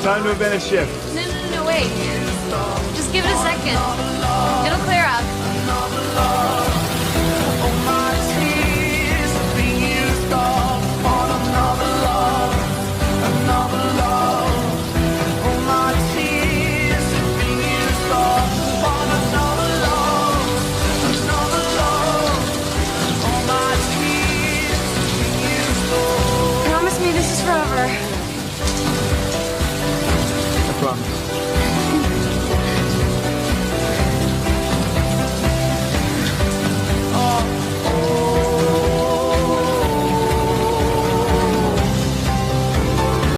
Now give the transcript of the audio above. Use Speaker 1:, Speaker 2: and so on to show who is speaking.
Speaker 1: Time to invent a shift.
Speaker 2: No, wait. Just give it a second. It'll clear up.